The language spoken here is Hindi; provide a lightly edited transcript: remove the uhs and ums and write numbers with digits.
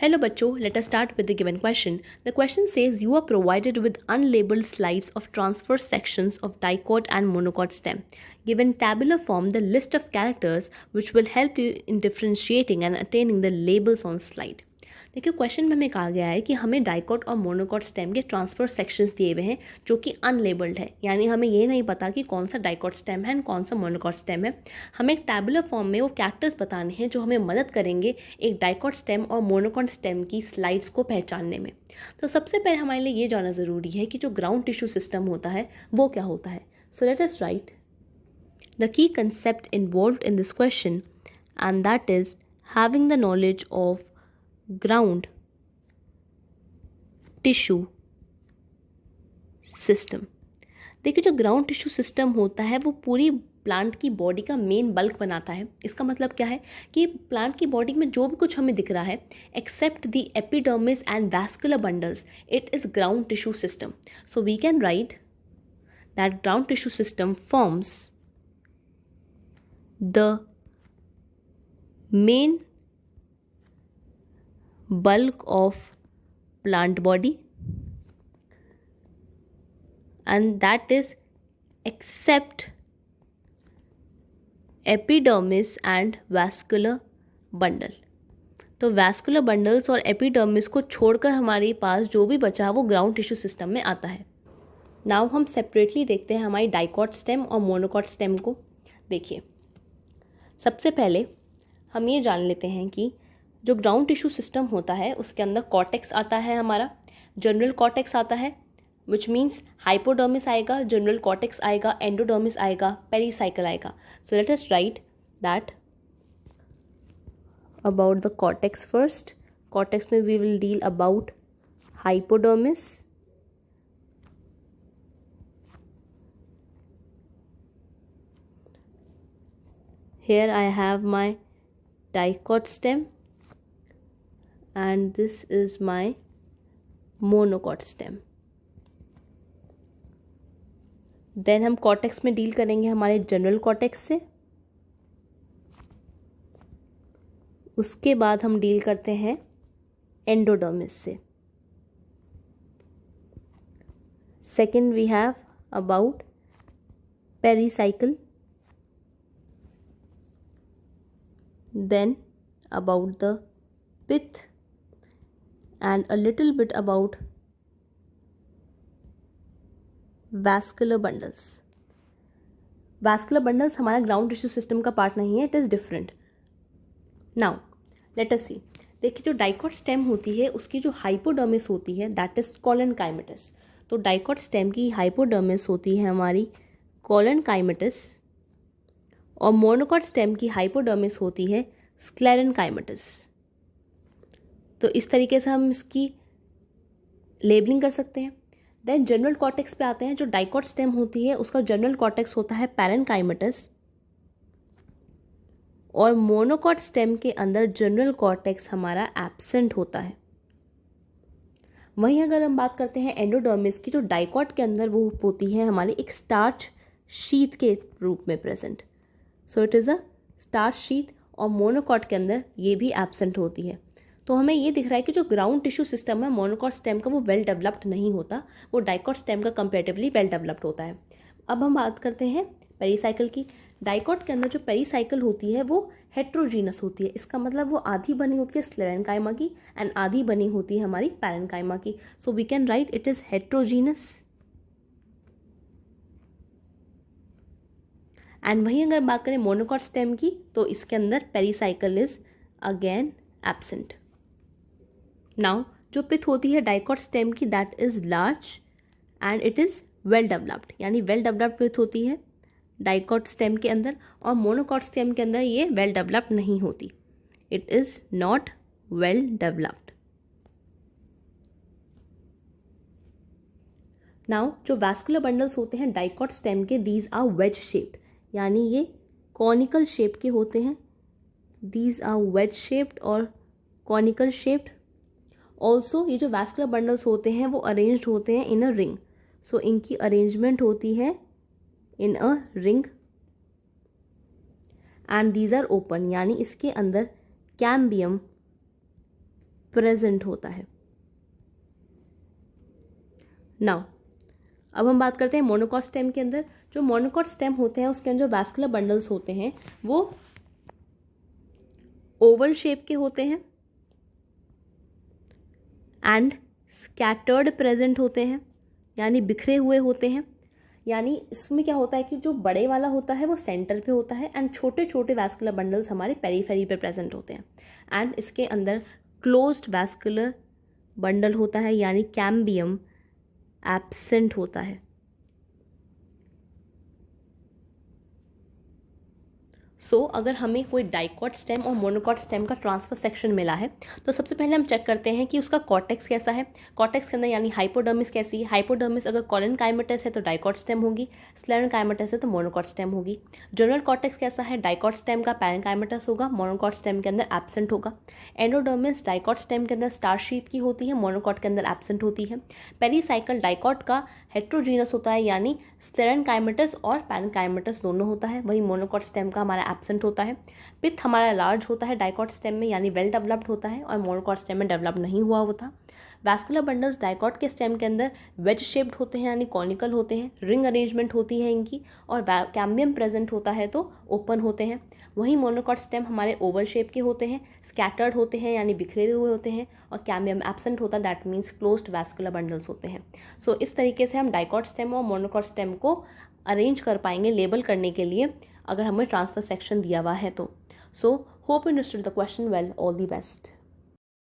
Hello बच्चों, let us start with the given question. The question says you are provided with unlabeled slides of transverse sections of dicot and monocot stem. Given tabular form the list of characters which will help you in differentiating and attaining the labels on slide. देखिए क्वेश्चन में हमें कहा गया है कि हमें डाइकॉट और मोनोकॉट स्टेम के ट्रांसफर सेक्शंस दिए हुए हैं जो कि अनलेबल्ड है, यानी हमें ये नहीं पता कि कौन सा डाइकॉट स्टेम है और कौन सा मोनोकॉट स्टेम है. हमें एक टैबुलर फॉर्म में वो कैरेक्टर्स बताने हैं जो हमें मदद करेंगे एक डाइकॉट स्टेम और मोनोकॉट स्टेम की स्लाइड्स को पहचानने में. तो सबसे पहले हमारे लिए ये जानना ज़रूरी है कि जो ग्राउंड टिश्यू सिस्टम होता है वो क्या होता है. सो let us right the key concept involved in this question and that is having the knowledge of ground tissue system. देखिए जो ग्राउंड टिश्यू सिस्टम होता है वो पूरी प्लांट की बॉडी का मेन बल्क बनाता है. इसका मतलब क्या है कि प्लांट की बॉडी में जो भी कुछ हमें दिख रहा है except the epidermis and vascular bundles it is ground tissue system. So we can write that ground tissue system forms the main bulk of plant body and that is except epidermis and vascular bundle. तो वैस्कुलर बंडल्स और एपिडर्मिस को छोड़कर हमारे पास जो भी बचा वो ग्राउंड टिश्यू सिस्टम में आता है. नाउ हम सेपरेटली देखते हैं हमारी डाइकॉट स्टेम और मोनोकॉट स्टेम को. देखिए सबसे पहले हम ये जान लेते हैं कि जो ग्राउंड टिश्यू सिस्टम होता है उसके अंदर कॉर्टेक्स आता है, हमारा जनरल कॉर्टेक्स आता है विच मीन्स हाइपोडर्मिस आएगा, जनरल कॉर्टेक्स आएगा, एंडोडर्मिस आएगा, पेरीसाइकल आएगा. So let us write that about the cortex first. Cortex में we will deal about hypodermis, here I have my dicot stem and this is my monocot stem. Then हम कॉर्टेक्स में डील करेंगे हमारे जनरल कॉर्टेक्स से. उसके बाद हम डील करते हैं एंडोडर्मिस से. Second we have about pericycle, then about the pith and a little bit about vascular bundles. vascular bundles हमारा ग्राउंड टिश्यू सिस्टम का पार्ट नहीं है, it is different. Now let us see. देखिए जो डाइकॉट स्टेम होती है उसकी जो हाइपोडर्मिस होती है दैट इज कोलेनकाइमेटस. तो डाइकॉट स्टेम की हाइपोडर्मिस होती है हमारी कोलेनकाइमेटस और मोनोकॉट स्टेम की हाइपोडर्मिस होती है स्क्लेरेनकाइमेटस. तो इस तरीके से हम इसकी लेबलिंग कर सकते हैं. देन जनरल कॉर्टेक्स पे आते हैं. जो डाइकॉट स्टेम होती है उसका जनरल कॉर्टेक्स होता है पैरेनकाइमेटस और मोनोकॉट स्टेम के अंदर जनरल कॉर्टेक्स हमारा एब्सेंट होता है. वहीं अगर हम बात करते हैं एंडोडर्मिस की, जो डाइकॉट के अंदर वो होती है हमारी एक स्टार्च शीथ के रूप में present. So it is a starch sheath और मोनोकॉट के अंदर ये भी एब्सेंट होती है. तो हमें ये दिख रहा है कि जो ग्राउंड टिश्यू सिस्टम है मोनोकॉट स्टेम का वो वेल डेवलप्ड नहीं होता, वो डाइकॉट स्टेम का कंपेरेटिवली वेल डेवलप्ड होता है. अब हम बात करते हैं पेरीसाइकल की. डाइकॉट के अंदर जो पेरीसाइकल होती है वो हेट्रोजीनस होती है. इसका मतलब वो आधी बनी होती है स्क्लेरेनकाइमा की एंड आधी बनी होती है हमारी पैरेनकाइमा की. So we can write it is heterogeneous. And वहीं अगर बात करें मोनोकॉट स्टेम की तो इसके अंदर pericycle is again absent. Now जो पिथ होती है डाइकॉट स्टेम की that is large and it is well developed, यानी वेल डेवलप्ड पिथ होती है डाइकॉट स्टेम के अंदर और मोनोकॉट स्टेम के अंदर ये वेल डेवलप्ड नहीं होती. It is not well developed. Now जो वैस्कुलर बंडल्स होते हैं डाइकॉट स्टेम के दीज आर वेज शेप्ड, यानी ये कॉनिकल शेप के होते हैं. दीज आर वेज शेप्ड और कॉनिकल शेप्ड. ऑल्सो ये जो वैस्कुलर बंडल्स होते हैं वो अरेंज्ड होते हैं इन अ रिंग. सो इनकी अरेंजमेंट होती है in a ring and these are open, यानी इसके अंदर कैम्बियम प्रेजेंट होता है। नाउ अब हम बात करते हैं मोनोकॉट स्टेम के अंदर। जो मोनोकॉट स्टेम होते हैं उसके अंदर जो वैस्कुलर बंडल्स होते हैं वो ओवल शेप के होते हैं एंड स्कैटर्ड प्रेजेंट होते हैं, यानी बिखरे हुए होते हैं। यानी इसमें क्या होता है कि जो बड़े वाला होता है वो सेंटर पे होता है एंड छोटे छोटे वैस्कुलर बंडल्स हमारे पेरीफेरी पे प्रेजेंट होते हैं। एंड इसके अंदर क्लोज्ड वैस्कुलर बंडल होता है, यानी कैम्बियम एब्सेंट होता है। अगर हमें कोई डाइकॉट स्टेम और मोनोकॉट स्टेम का ट्रांसफर सेक्शन मिला है तो सबसे पहले हम चेक करते हैं कि उसका कॉर्टेक्स कैसा है। कॉर्टेक्स के अंदर यानी हाइपोडर्मिस कैसी है। हाइपोडर्मिस अगर कॉलनकाइमेटस है तो डाइकॉट स्टेम होगी, स्क्लेरेनकाइमेटस है तो मोनोकॉट स्टेम होगी। जनरल कॉर्टेक्स कैसा है, डाइकॉट स्टेम का पैरेनकाइमेटस होगा, मोनोकॉट स्टेम के अंदर एब्सेंट होगा। एंडोडर्मिस डाइकॉट स्टेम के अंदर स्टार शीथ की होती है, मोनोकॉट के अंदर एब्सेंट होती है। पेरीसाइकल डाइकॉट का हेट्रोजीनस होता है, यानी स्क्लेरेनकाइमेटस और पैरेनकाइमेटस दोनों होता है, वही मोनोकॉट स्टेम का हमारा एब्सेंट होता है। पिथ हमारा लार्ज होता है डाइकॉट स्टेम में, यानी वेल डेवलप्ड होता है, और मोनोकॉट स्टेम में डेवलप नहीं हुआ होता। वैस्कुलर बंडल्स डाइकॉट के स्टेम के अंदर वेज शेप्ड होते हैं, यानी कॉनिकल होते हैं, रिंग अरेंजमेंट होती है इनकी, और कैम्बियम प्रेजेंट होता है तो ओपन होते हैं। वहीं मोनोकॉट स्टेम हमारे ओवल शेप के होते हैं, स्कैटर्ड होते हैं यानी बिखरे हुए होते हैं, और कैम्बियम एब्सेंट होता है, that means closed vascular bundles होते हैं। इस तरीके से हम डाइकॉट स्टेम और मोनोकॉट स्टेम को अरेंज कर पाएंगे लेबल करने के लिए अगर हमें ट्रांसफर सेक्शन दिया हुआ है तो। Hope you understood the question well. All the best.